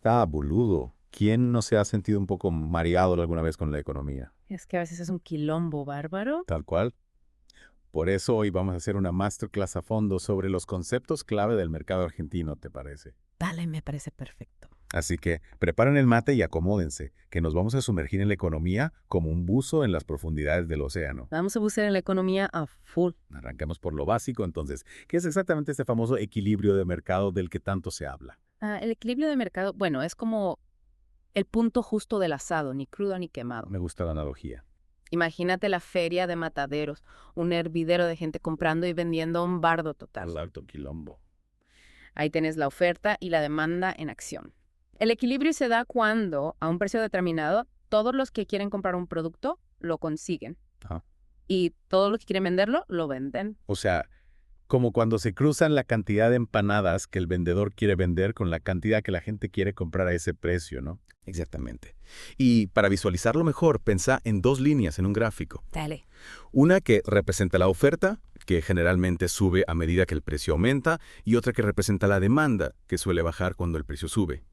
Ah, boludo. ¿Quién no se ha sentido un poco mareado alguna vez con la economía? Es que a veces es un quilombo bárbaro. Tal cual. Por eso hoy vamos a hacer una masterclass a fondo sobre los conceptos clave del mercado argentino, ¿te parece? Dale, me parece perfecto. Así que preparen el mate y acomódense, que nos vamos a sumergir en la economía como un buzo en las profundidades del océano. Vamos a buscar en la economía a full. Arrancamos por lo básico, entonces. ¿Qué es exactamente este famoso equilibrio de mercado del que tanto se habla? El equilibrio de mercado, bueno, es como el punto justo del asado, ni crudo ni quemado. Me gusta la analogía. Imagínate la feria de mataderos, un hervidero de gente comprando y vendiendo un bardo total. Al alto quilombo. Ahí tenés la oferta y la demanda en acción. El equilibrio se da cuando, a un precio determinado, todos los que quieren comprar un producto lo consiguen Ajá. y todos los que quieren venderlo lo venden. O sea, como cuando se cruzan la cantidad de empanadas que el vendedor quiere vender con la cantidad que la gente quiere comprar a ese precio, ¿no? Exactamente. Y para visualizarlo mejor, pensá en dos líneas en un gráfico. Dale. Una que representa la oferta, que generalmente sube a medida que el precio aumenta, y otra que representa la demanda, que suele bajar cuando el precio sube.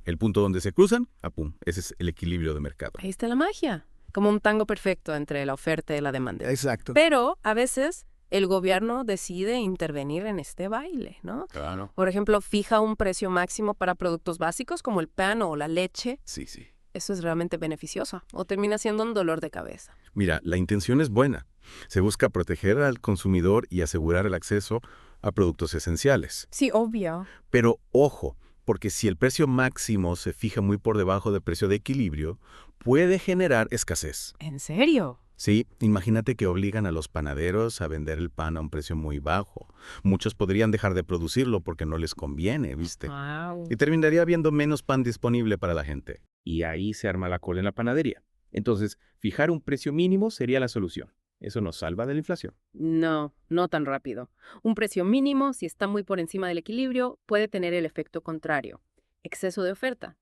El punto donde se cruzan, ¡pum! Ese es el equilibrio de mercado. Ahí está la magia. Como un tango perfecto entre la oferta y la demanda. Exacto. Pero a veces el gobierno decide intervenir en este baile, ¿no? Claro. Por ejemplo, fija un precio máximo para productos básicos como el pan o la leche. Sí, sí. Eso es realmente beneficioso o termina siendo un dolor de cabeza. Mira, la intención es buena. Se busca proteger al consumidor y asegurar el acceso a productos esenciales. Sí, obvio. Pero ojo, porque si el precio máximo se fija muy por debajo del precio de equilibrio, puede generar escasez. ¿En serio? Sí, imagínate que obligan a los panaderos a vender el pan a un precio muy bajo. Muchos podrían dejar de producirlo porque no les conviene, ¿viste? Wow. Y terminaría habiendo menos pan disponible para la gente. Y ahí se arma la cola en la panadería. Entonces, fijar un precio mínimo sería la solución. Eso nos salva de la inflación. No, no tan rápido. Un precio mínimo, si está muy por encima del equilibrio, puede tener el efecto contrario. Exceso de oferta.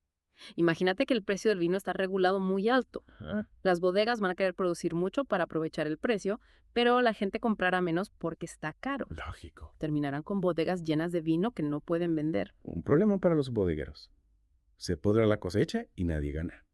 Imagínate que el precio del vino está regulado muy alto. Ajá. Las bodegas van a querer producir mucho para aprovechar el precio, pero la gente comprará menos porque está caro. Lógico. Terminarán con bodegas llenas de vino que no pueden vender. Un problema para los bodegueros. Se podrá la cosecha y nadie gana.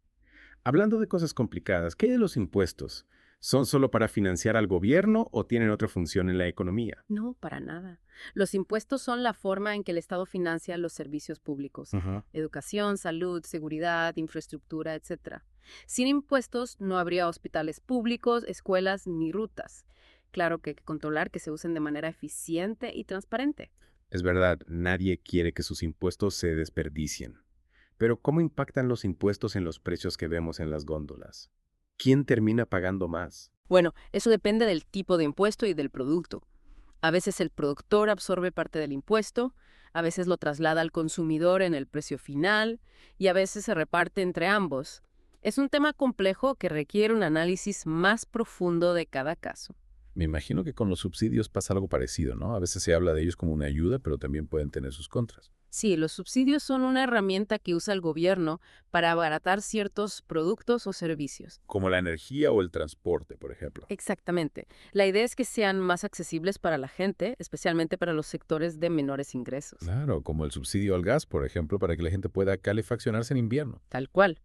Hablando de cosas complicadas, ¿qué hay de los impuestos? ¿Son solo para financiar al gobierno o tienen otra función en la economía? No, para nada. Los impuestos son la forma en que el Estado financia los servicios públicos. Ajá. Educación, salud, seguridad, infraestructura, etc. Sin impuestos no habría hospitales públicos, escuelas ni rutas. Claro que hay que controlar que se usen de manera eficiente y transparente. Es verdad, nadie quiere que sus impuestos se desperdicien. Pero ¿cómo impactan los impuestos en los precios que vemos en las góndolas? ¿Quién termina pagando más? Bueno, eso depende del tipo de impuesto y del producto. A veces el productor absorbe parte del impuesto, a veces lo traslada al consumidor en el precio final y a veces se reparte entre ambos. Es un tema complejo que requiere un análisis más profundo de cada caso. Me imagino que con los subsidios pasa algo parecido, ¿no? A veces se habla de ellos como una ayuda, pero también pueden tener sus contras. Sí, los subsidios son una herramienta que usa el gobierno para abaratar ciertos productos o servicios. Como la energía o el transporte, por ejemplo. Exactamente. La idea es que sean más accesibles para la gente, especialmente para los sectores de menores ingresos. Claro, como el subsidio al gas, por ejemplo, para que la gente pueda calefaccionarse en invierno. Tal cual.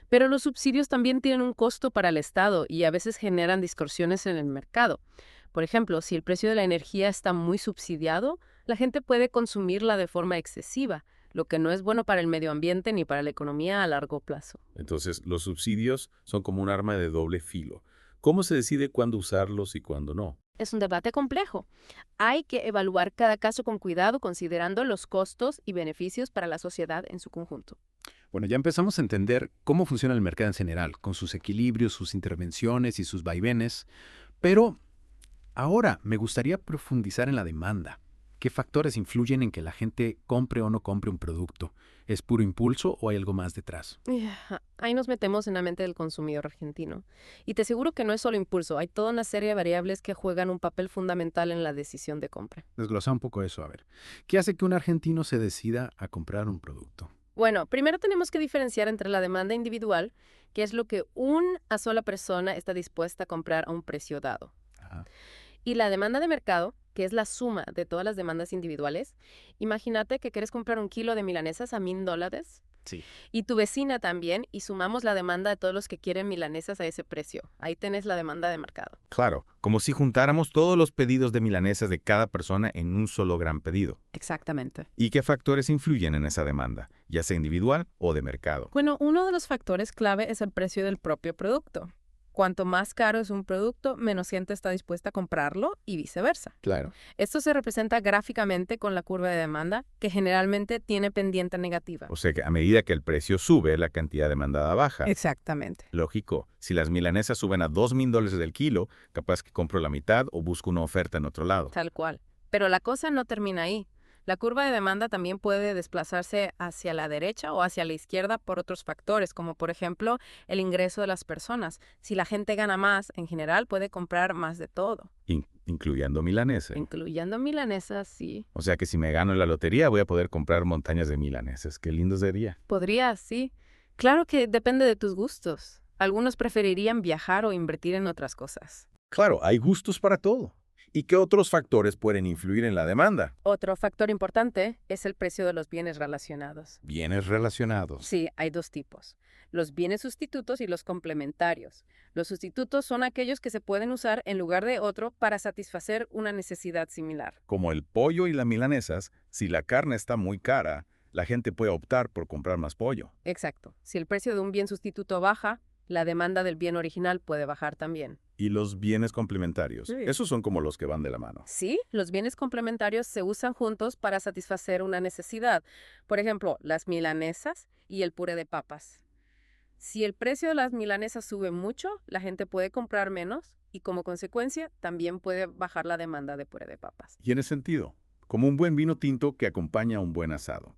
Pero los subsidios también tienen un costo para el Estado y a veces generan distorsiones en el mercado. Por ejemplo, si el precio de la energía está muy subsidiado, la gente puede consumirla de forma excesiva, lo que no es bueno para el medio ambiente ni para la economía a largo plazo. Entonces, los subsidios son como un arma de doble filo. ¿Cómo se decide cuándo usarlos y cuándo no? Es un debate complejo. Hay que evaluar cada caso con cuidado, considerando los costos y beneficios para la sociedad en su conjunto. Bueno, ya empezamos a entender cómo funciona el mercado en general, con sus equilibrios, sus intervenciones y sus vaivenes, pero ahora me gustaría profundizar en la demanda. ¿Qué factores influyen en que la gente compre o no compre un producto? ¿Es puro impulso o hay algo más detrás? Ahí nos metemos en la mente del consumidor argentino. Y te aseguro que no es solo impulso, hay toda una serie de variables que juegan un papel fundamental en la decisión de compra. Desglosa un poco eso, a ver. ¿Qué hace que un argentino se decida a comprar un producto? Bueno, primero tenemos que diferenciar entre la demanda individual, que es lo que una sola persona está dispuesta a comprar a un precio dado, Ajá. y la demanda de mercado, que es la suma de todas las demandas individuales. Imagínate que quieres comprar un kilo de milanesas a $1,000. Sí. Y tu vecina también, y sumamos la demanda de todos los que quieren milanesas a ese precio. Ahí tenés la demanda de mercado. Claro, como si juntáramos todos los pedidos de milanesas de cada persona en un solo gran pedido. Exactamente. ¿Y qué factores influyen en esa demanda, ya sea individual o de mercado? Bueno, uno de los factores clave es el precio del propio producto. Cuanto más caro es un producto, menos gente está dispuesta a comprarlo y viceversa. Claro. Esto se representa gráficamente con la curva de demanda, que generalmente tiene pendiente negativa. O sea que a medida que el precio sube, la cantidad demandada baja. Exactamente. Lógico, si las milanesas suben a $2,000 del kilo, capaz que compro la mitad o busco una oferta en otro lado. Tal cual. Pero la cosa no termina ahí. La curva de demanda también puede desplazarse hacia la derecha o hacia la izquierda por otros factores, como por ejemplo el ingreso de las personas. Si la gente gana más, en general puede comprar más de todo. Incluyendo milanesas. Incluyendo milanesas, sí. O sea que si me gano en la lotería voy a poder comprar montañas de milanesas. Qué lindo sería. Podría, sí. Claro que depende de tus gustos. Algunos preferirían viajar o invertir en otras cosas. Claro, hay gustos para todo. ¿Y qué otros factores pueden influir en la demanda? Otro factor importante es el precio de los bienes relacionados. Bienes relacionados. Sí, hay dos tipos. Los bienes sustitutos y los complementarios. Los sustitutos son aquellos que se pueden usar en lugar de otro para satisfacer una necesidad similar. Como el pollo y las milanesas, si la carne está muy cara, la gente puede optar por comprar más pollo. Exacto. Si el precio de un bien sustituto baja, la demanda del bien original puede bajar también. Y los bienes complementarios. Sí. Esos son como los que van de la mano. Sí, los bienes complementarios se usan juntos para satisfacer una necesidad. Por ejemplo, las milanesas y el puré de papas. Si el precio de las milanesas sube mucho, la gente puede comprar menos y como consecuencia también puede bajar la demanda de puré de papas. Tiene sentido. Como un buen vino tinto que acompaña a un buen asado.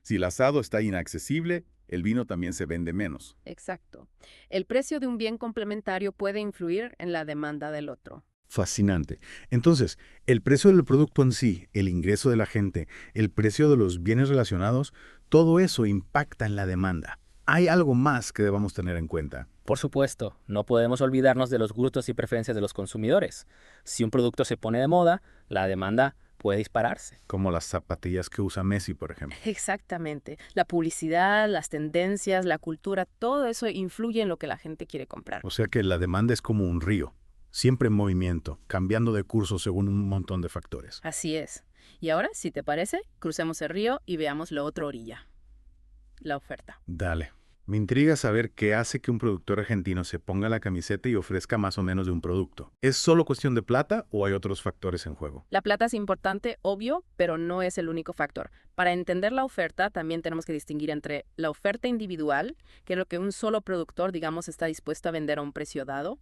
Si el asado está inaccesible, el vino también se vende menos. Exacto. El precio de un bien complementario puede influir en la demanda del otro. Fascinante. Entonces, el precio del producto en sí, el ingreso de la gente, el precio de los bienes relacionados, todo eso impacta en la demanda. ¿Hay algo más que debamos tener en cuenta? Por supuesto, no podemos olvidarnos de los gustos y preferencias de los consumidores. Si un producto se pone de moda, la demanda puede dispararse. Como las zapatillas que usa Messi, por ejemplo. Exactamente. La publicidad, las tendencias, la cultura, todo eso influye en lo que la gente quiere comprar. O sea que la demanda es como un río, siempre en movimiento, cambiando de curso según un montón de factores. Así es. Y ahora, si te parece, crucemos el río y veamos la otra orilla. La oferta. Dale. Me intriga saber qué hace que un productor argentino se ponga la camiseta y ofrezca más o menos de un producto. ¿Es solo cuestión de plata o hay otros factores en juego? La plata es importante, obvio, pero no es el único factor. Para entender la oferta, también tenemos que distinguir entre la oferta individual, que es lo que un solo productor, digamos, está dispuesto a vender a un precio dado,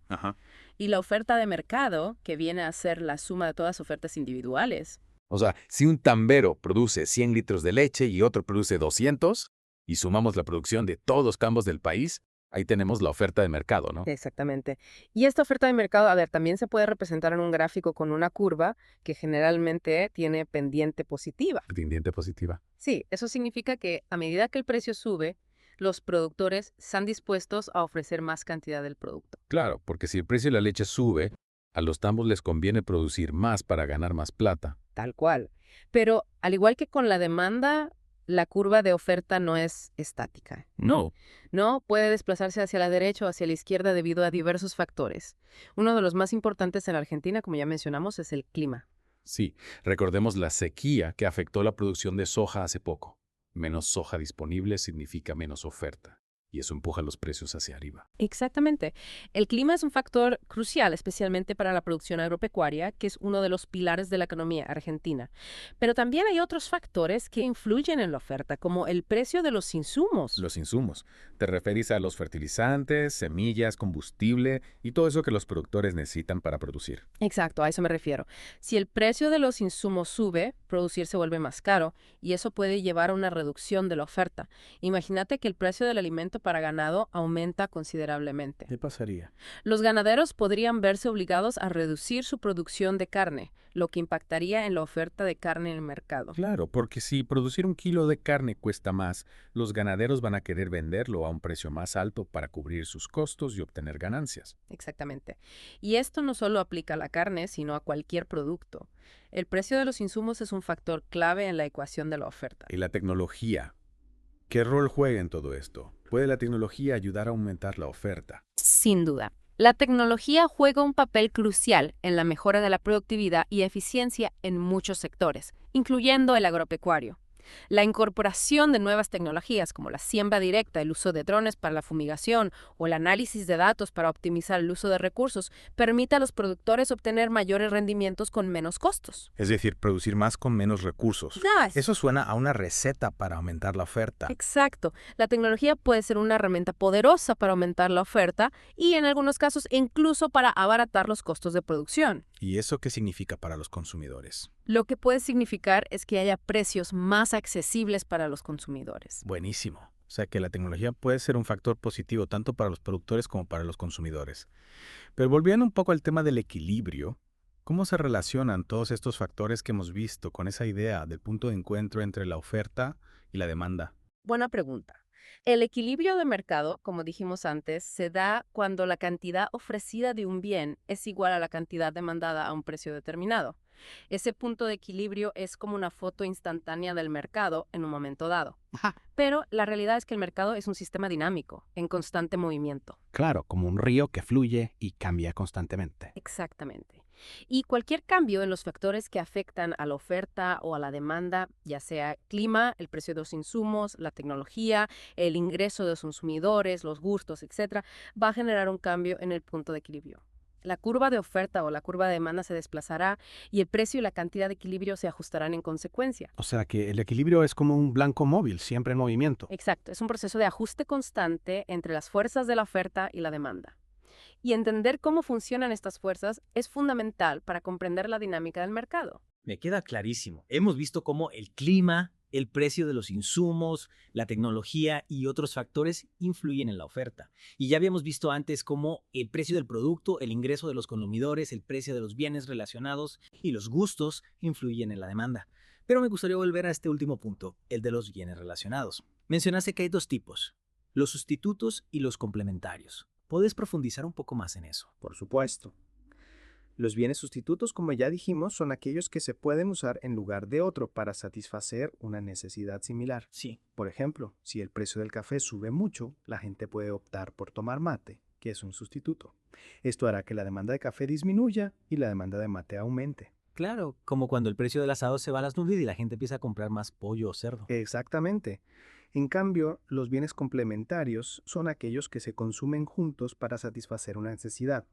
y la oferta de mercado, que viene a ser la suma de todas las ofertas individuales. O sea, si un tambero produce 100 litros de leche y otro produce 200, y sumamos la producción de todos los campos del país, ahí tenemos la oferta de mercado, ¿no? Exactamente. Y esta oferta de mercado, a ver, también se puede representar en un gráfico con una curva que generalmente tiene pendiente positiva. Pendiente positiva. Sí, eso significa que a medida que el precio sube, los productores están dispuestos a ofrecer más cantidad del producto. Claro, porque si el precio de la leche sube, a los tambos les conviene producir más para ganar más plata. Tal cual. Pero al igual que con la demanda, la curva de oferta no es estática. No. No, puede desplazarse hacia la derecha o hacia la izquierda debido a diversos factores. Uno de los más importantes en la Argentina, como ya mencionamos, es el clima. Sí, recordemos la sequía que afectó la producción de soja hace poco. Menos soja disponible significa menos oferta, y eso empuja los precios hacia arriba. Exactamente. El clima es un factor crucial, especialmente para la producción agropecuaria, que es uno de los pilares de la economía argentina. Pero también hay otros factores que influyen en la oferta, como el precio de los insumos. Los insumos. Te referís a los fertilizantes, semillas, combustible y todo eso que los productores necesitan para producir. Exacto, a eso me refiero. Si el precio de los insumos sube, producir se vuelve más caro y eso puede llevar a una reducción de la oferta. Imagínate que el precio del alimento para ganado aumenta considerablemente. ¿Qué pasaría? Los ganaderos podrían verse obligados a reducir su producción de carne, lo que impactaría en la oferta de carne en el mercado. Claro, porque si producir 1 kilo de carne cuesta más, los ganaderos van a querer venderlo a un precio más alto para cubrir sus costos y obtener ganancias. Exactamente. Y esto no solo aplica a la carne, sino a cualquier producto. El precio de los insumos es un factor clave en la ecuación de la oferta. Y la tecnología. ¿Qué rol juega en todo esto? ¿Puede la tecnología ayudar a aumentar la oferta? Sin duda. La tecnología juega un papel crucial en la mejora de la productividad y eficiencia en muchos sectores, incluyendo el agropecuario. La incorporación de nuevas tecnologías como la siembra directa, el uso de drones para la fumigación o el análisis de datos para optimizar el uso de recursos permite a los productores obtener mayores rendimientos con menos costos. Es decir, producir más con menos recursos. Eso suena a una receta para aumentar la oferta. Exacto. La tecnología puede ser una herramienta poderosa para aumentar la oferta y en algunos casos incluso para abaratar los costos de producción. ¿Y eso qué significa para los consumidores? Lo que puede significar es que haya precios más accesibles para los consumidores. Buenísimo. O sea que la tecnología puede ser un factor positivo tanto para los productores como para los consumidores. Pero volviendo un poco al tema del equilibrio, ¿cómo se relacionan todos estos factores que hemos visto con esa idea del punto de encuentro entre la oferta y la demanda? Buena pregunta. El equilibrio de mercado, como dijimos antes, se da cuando la cantidad ofrecida de un bien es igual a la cantidad demandada a un precio determinado. Ese punto de equilibrio es como una foto instantánea del mercado en un momento dado. Pero la realidad es que el mercado es un sistema dinámico, en constante movimiento. Claro, como un río que fluye y cambia constantemente. Exactamente. Y cualquier cambio en los factores que afectan a la oferta o a la demanda, ya sea clima, el precio de los insumos, la tecnología, el ingreso de los consumidores, los gustos, etc., va a generar un cambio en el punto de equilibrio. La curva de oferta o la curva de demanda se desplazará y el precio y la cantidad de equilibrio se ajustarán en consecuencia. O sea que el equilibrio es como un blanco móvil, siempre en movimiento. Exacto, es un proceso de ajuste constante entre las fuerzas de la oferta y la demanda. Y entender cómo funcionan estas fuerzas es fundamental para comprender la dinámica del mercado. Me queda clarísimo. Hemos visto cómo el clima, el precio de los insumos, la tecnología y otros factores influyen en la oferta. Y ya habíamos visto antes cómo el precio del producto, el ingreso de los consumidores, el precio de los bienes relacionados y los gustos influyen en la demanda. Pero me gustaría volver a este último punto, el de los bienes relacionados. Mencionaste que hay dos tipos, los sustitutos y los complementarios. ¿Puedes profundizar un poco más en eso? Por supuesto. Los bienes sustitutos, como ya dijimos, son aquellos que se pueden usar en lugar de otro para satisfacer una necesidad similar. Sí. Por ejemplo, si el precio del café sube mucho, la gente puede optar por tomar mate, que es un sustituto. Esto hará que la demanda de café disminuya y la demanda de mate aumente. Claro, como cuando el precio del asado se va a las nubes y la gente empieza a comprar más pollo o cerdo. Exactamente. En cambio, los bienes complementarios son aquellos que se consumen juntos para satisfacer una necesidad.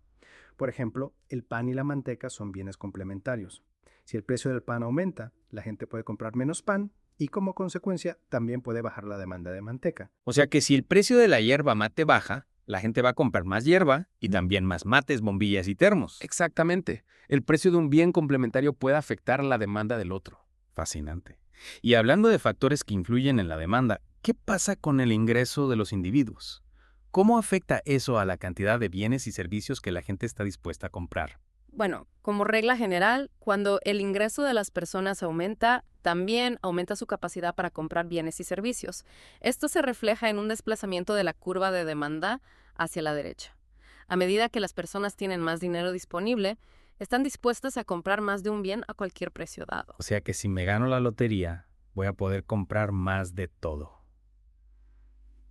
Por ejemplo, el pan y la manteca son bienes complementarios. Si el precio del pan aumenta, la gente puede comprar menos pan y como consecuencia también puede bajar la demanda de manteca. O sea que si el precio de la hierba mate baja, la gente va a comprar más hierba y también más mates, bombillas y termos. Exactamente. El precio de un bien complementario puede afectar la demanda del otro. Fascinante. Y hablando de factores que influyen en la demanda, ¿qué pasa con el ingreso de los individuos? ¿Cómo afecta eso a la cantidad de bienes y servicios que la gente está dispuesta a comprar? Bueno, como regla general, cuando el ingreso de las personas aumenta, también aumenta su capacidad para comprar bienes y servicios. Esto se refleja en un desplazamiento de la curva de demanda hacia la derecha. A medida que las personas tienen más dinero disponible, están dispuestas a comprar más de un bien a cualquier precio dado. O sea que si me gano la lotería, voy a poder comprar más de todo.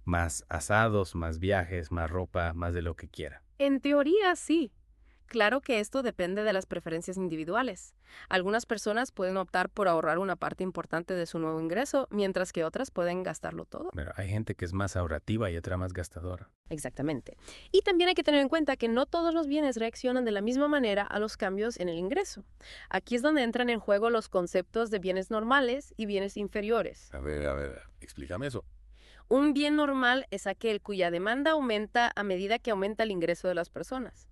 Más asados, más viajes, más ropa, más de lo que quiera. En teoría, sí. Claro que esto depende de las preferencias individuales. Algunas personas pueden optar por ahorrar una parte importante de su nuevo ingreso, mientras que otras pueden gastarlo todo. Pero hay gente que es más ahorrativa y otra más gastadora. Exactamente. Y también hay que tener en cuenta que no todos los bienes reaccionan de la misma manera a los cambios en el ingreso. Aquí es donde entran en juego los conceptos de bienes normales y bienes inferiores. A ver, explícame eso. Un bien normal es aquel cuya demanda aumenta a medida que aumenta el ingreso de las personas.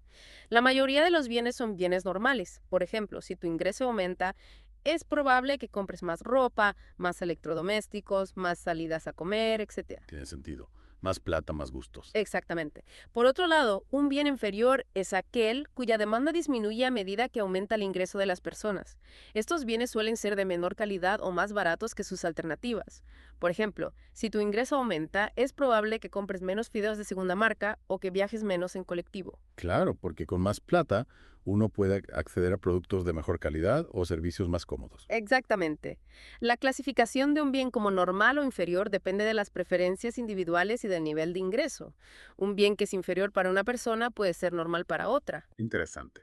La mayoría de los bienes son bienes normales. Por ejemplo, si tu ingreso aumenta, es probable que compres más ropa, más electrodomésticos, más salidas a comer, etc. Tiene sentido. Más plata, más gustos. Exactamente. Por otro lado, un bien inferior es aquel cuya demanda disminuye a medida que aumenta el ingreso de las personas. Estos bienes suelen ser de menor calidad o más baratos que sus alternativas. Por ejemplo, si tu ingreso aumenta, es probable que compres menos fideos de segunda marca o que viajes menos en colectivo. Claro, porque con más plata, Uno puede acceder a productos de mejor calidad o servicios más cómodos. Exactamente. La clasificación de un bien como normal o inferior depende de las preferencias individuales y del nivel de ingreso. Un bien que es inferior para una persona puede ser normal para otra. Interesante.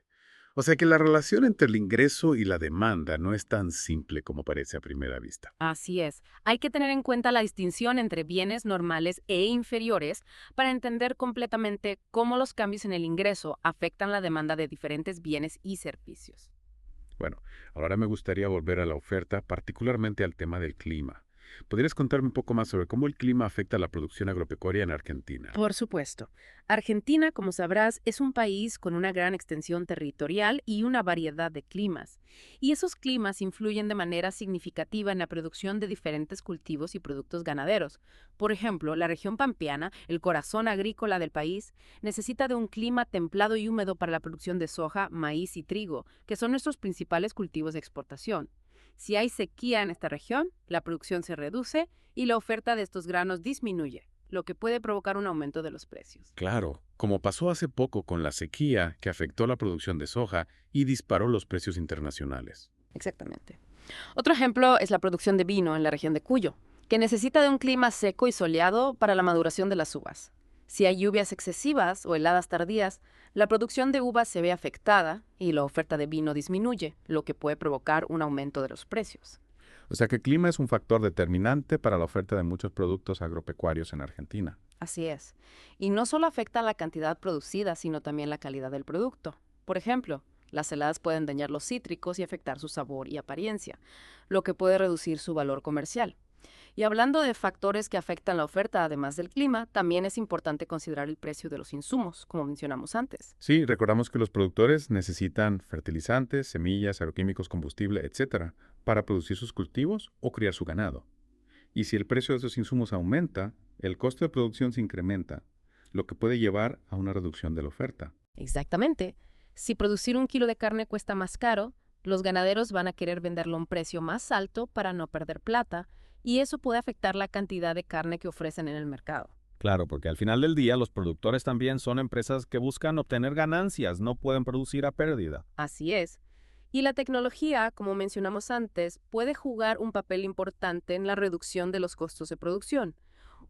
O sea que la relación entre el ingreso y la demanda no es tan simple como parece a primera vista. Así es. Hay que tener en cuenta la distinción entre bienes normales e inferiores para entender completamente cómo los cambios en el ingreso afectan la demanda de diferentes bienes y servicios. Bueno, ahora me gustaría volver a la oferta, particularmente al tema del clima. ¿Podrías contarme un poco más sobre cómo el clima afecta la producción agropecuaria en Argentina? Por supuesto. Argentina, como sabrás, es un país con una gran extensión territorial y una variedad de climas. Y esos climas influyen de manera significativa en la producción de diferentes cultivos y productos ganaderos. Por ejemplo, la región pampeana, el corazón agrícola del país, necesita de un clima templado y húmedo para la producción de soja, maíz y trigo, que son nuestros principales cultivos de exportación. Si hay sequía en esta región, la producción se reduce y la oferta de estos granos disminuye, lo que puede provocar un aumento de los precios. Claro, como pasó hace poco con la sequía que afectó la producción de soja y disparó los precios internacionales. Exactamente. Otro ejemplo es la producción de vino en la región de Cuyo, que necesita de un clima seco y soleado para la maduración de las uvas. Si hay lluvias excesivas o heladas tardías, la producción de uvas se ve afectada y la oferta de vino disminuye, lo que puede provocar un aumento de los precios. O sea que el clima es un factor determinante para la oferta de muchos productos agropecuarios en Argentina. Así es. Y no solo afecta la cantidad producida, sino también la calidad del producto. Por ejemplo, las heladas pueden dañar los cítricos y afectar su sabor y apariencia, lo que puede reducir su valor comercial. Y hablando de factores que afectan la oferta, además del clima, también es importante considerar el precio de los insumos, como mencionamos antes. Sí, recordamos que los productores necesitan fertilizantes, semillas, agroquímicos, combustible, etcétera, para producir sus cultivos o criar su ganado. Y si el precio de esos insumos aumenta, el costo de producción se incrementa, lo que puede llevar a una reducción de la oferta. Exactamente. Si producir 1 kilo de carne cuesta más caro, los ganaderos van a querer venderlo a un precio más alto para no perder plata, y eso puede afectar la cantidad de carne que ofrecen en el mercado. Claro, porque al final del día los productores también son empresas que buscan obtener ganancias, no pueden producir a pérdida. Así es. Y la tecnología, como mencionamos antes, puede jugar un papel importante en la reducción de los costos de producción.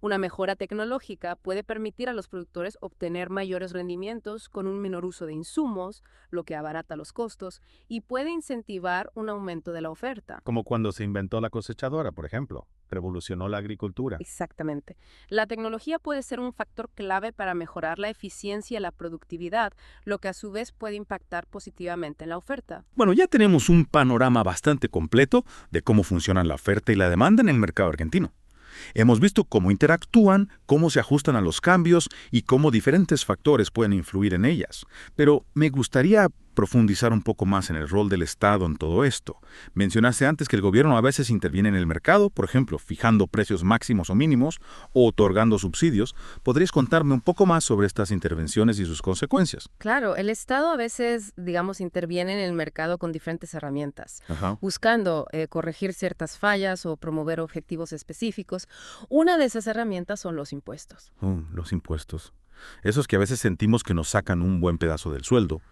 Una mejora tecnológica puede permitir a los productores obtener mayores rendimientos con un menor uso de insumos, lo que abarata los costos, y puede incentivar un aumento de la oferta. Como cuando se inventó la cosechadora, por ejemplo. Revolucionó la agricultura. Exactamente. La tecnología puede ser un factor clave para mejorar la eficiencia y la productividad, lo que a su vez puede impactar positivamente en la oferta. Bueno, ya tenemos un panorama bastante completo de cómo funcionan la oferta y la demanda en el mercado argentino. Hemos visto cómo interactúan, cómo se ajustan a los cambios y cómo diferentes factores pueden influir en ellas. Pero me gustaría profundizar un poco más en el rol del Estado en todo esto. Mencionaste antes que el gobierno a veces interviene en el mercado, por ejemplo, fijando precios máximos o mínimos o otorgando subsidios. ¿Podrías contarme un poco más sobre estas intervenciones y sus consecuencias? Claro, el Estado a veces, interviene en el mercado con diferentes herramientas, buscando corregir ciertas fallas o promover objetivos específicos. Una de esas herramientas son los impuestos. Los impuestos. Esos que a veces sentimos que nos sacan un buen pedazo del sueldo.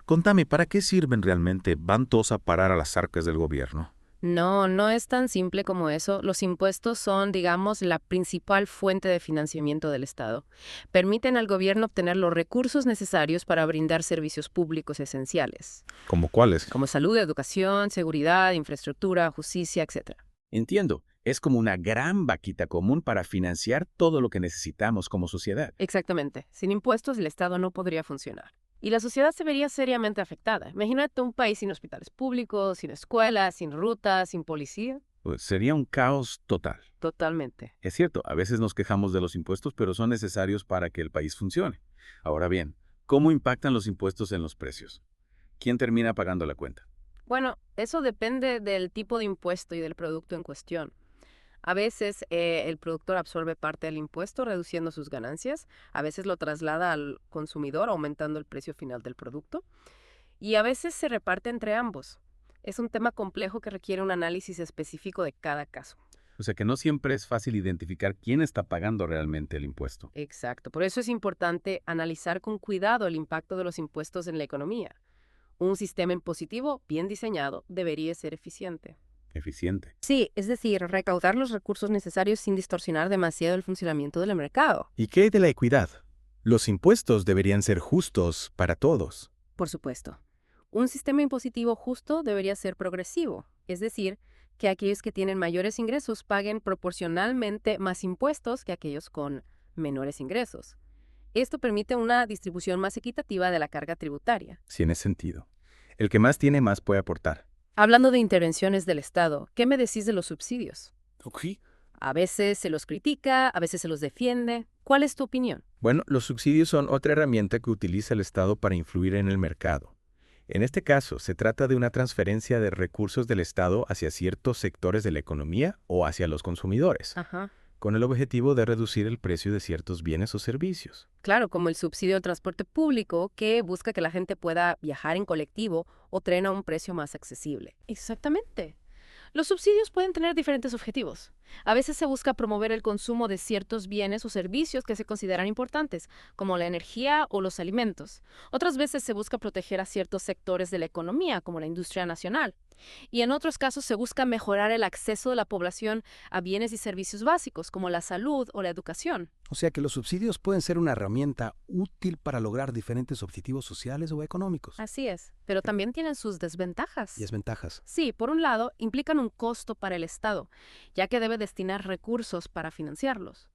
Contame, ¿para qué sirven realmente? ¿Van todos a parar a las arcas del gobierno? No, no es tan simple como eso. Los impuestos son, la principal fuente de financiamiento del Estado. Permiten al gobierno obtener los recursos necesarios para brindar servicios públicos esenciales, ¿Cómo cuáles? como salud, educación, seguridad, infraestructura, justicia, etc. Entiendo. Es como una gran vaquita común para financiar todo lo que necesitamos como sociedad. Exactamente. Sin impuestos, el Estado no podría funcionar. Y la sociedad se vería seriamente afectada. Imagínate un país sin hospitales públicos, sin escuelas, sin rutas, sin policía. Pues sería un caos total. Totalmente. Es cierto, a veces nos quejamos de los impuestos, pero son necesarios para que el país funcione. Ahora bien, ¿cómo impactan los impuestos en los precios? ¿Quién termina pagando la cuenta? Bueno, eso depende del tipo de impuesto y del producto en cuestión. A veces el productor absorbe parte del impuesto reduciendo sus ganancias, a veces lo traslada al consumidor aumentando el precio final del producto y a veces se reparte entre ambos. Es un tema complejo que requiere un análisis específico de cada caso. O sea que no siempre es fácil identificar quién está pagando realmente el impuesto. Exacto, por eso es importante analizar con cuidado el impacto de los impuestos en la economía. Un sistema impositivo bien diseñado debería ser eficiente. Eficiente. Sí, es decir, recaudar los recursos necesarios sin distorsionar demasiado el funcionamiento del mercado. ¿Y qué hay de la equidad? Los impuestos deberían ser justos para todos. Por supuesto. Un sistema impositivo justo debería ser progresivo, es decir, que aquellos que tienen mayores ingresos paguen proporcionalmente más impuestos que aquellos con menores ingresos. Esto permite una distribución más equitativa de la carga tributaria. Si tiene sentido. El que más tiene, más puede aportar. Hablando de intervenciones del Estado, ¿qué me decís de los subsidios? Ok. A veces se los critica, a veces se los defiende. ¿Cuál es tu opinión? Bueno, los subsidios son otra herramienta que utiliza el Estado para influir en el mercado. En este caso, se trata de una transferencia de recursos del Estado hacia ciertos sectores de la economía o hacia los consumidores, con el objetivo de reducir el precio de ciertos bienes o servicios. Claro, como el subsidio al transporte público, que busca que la gente pueda viajar en colectivo o tren a un precio más accesible. Exactamente. Los subsidios pueden tener diferentes objetivos. A veces se busca promover el consumo de ciertos bienes o servicios que se consideran importantes, como la energía o los alimentos. Otras veces se busca proteger a ciertos sectores de la economía, como la industria nacional. Y en otros casos se busca mejorar el acceso de la población a bienes y servicios básicos, como la salud o la educación. O sea que los subsidios pueden ser una herramienta útil para lograr diferentes objetivos sociales o económicos. Así es, pero también tienen sus desventajas. Y desventajas. Sí, por un lado, implican un costo para el Estado, ya que debe destinar recursos para financiarlos.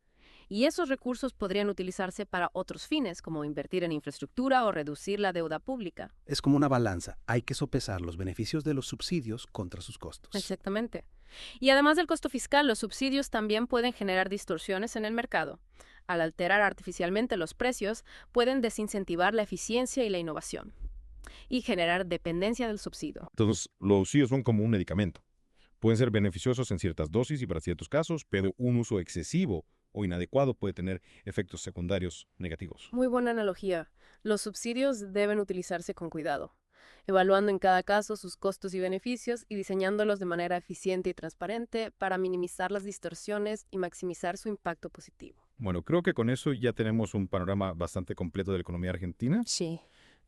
Y esos recursos podrían utilizarse para otros fines, como invertir en infraestructura o reducir la deuda pública. Es como una balanza. Hay que sopesar los beneficios de los subsidios contra sus costos. Exactamente. Y además del costo fiscal, los subsidios también pueden generar distorsiones en el mercado. Al alterar artificialmente los precios, pueden desincentivar la eficiencia y la innovación y generar dependencia del subsidio. Entonces, los subsidios son como un medicamento. Pueden ser beneficiosos en ciertas dosis y para ciertos casos, pero un uso excesivo o inadecuado puede tener efectos secundarios negativos. Muy buena analogía. Los subsidios deben utilizarse con cuidado, evaluando en cada caso sus costos y beneficios y diseñándolos de manera eficiente y transparente para minimizar las distorsiones y maximizar su impacto positivo. Bueno, creo que con eso ya tenemos un panorama bastante completo de la economía argentina. Sí.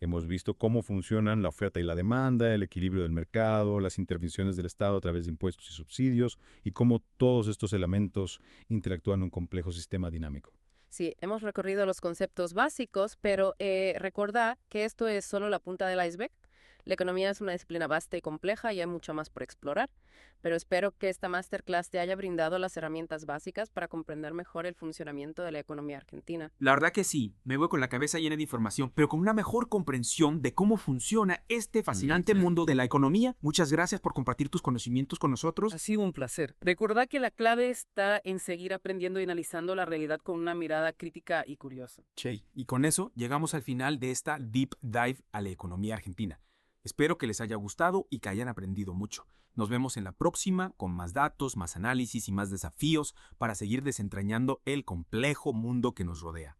Hemos visto cómo funcionan la oferta y la demanda, el equilibrio del mercado, las intervenciones del Estado a través de impuestos y subsidios, y cómo todos estos elementos interactúan en un complejo sistema dinámico. Sí, hemos recorrido los conceptos básicos, pero recordad que esto es solo la punta del iceberg. La economía es una disciplina vasta y compleja y hay mucho más por explorar, pero espero que esta masterclass te haya brindado las herramientas básicas para comprender mejor el funcionamiento de la economía argentina. La verdad que sí, me voy con la cabeza llena de información, pero con una mejor comprensión de cómo funciona este fascinante mundo de la economía. Muchas gracias por compartir tus conocimientos con nosotros. Ha sido un placer. Recordá que la clave está en seguir aprendiendo y analizando la realidad con una mirada crítica y curiosa. Che, y con eso llegamos al final de esta Deep Dive a la economía argentina. Espero que les haya gustado y que hayan aprendido mucho. Nos vemos en la próxima con más datos, más análisis y más desafíos para seguir desentrañando el complejo mundo que nos rodea.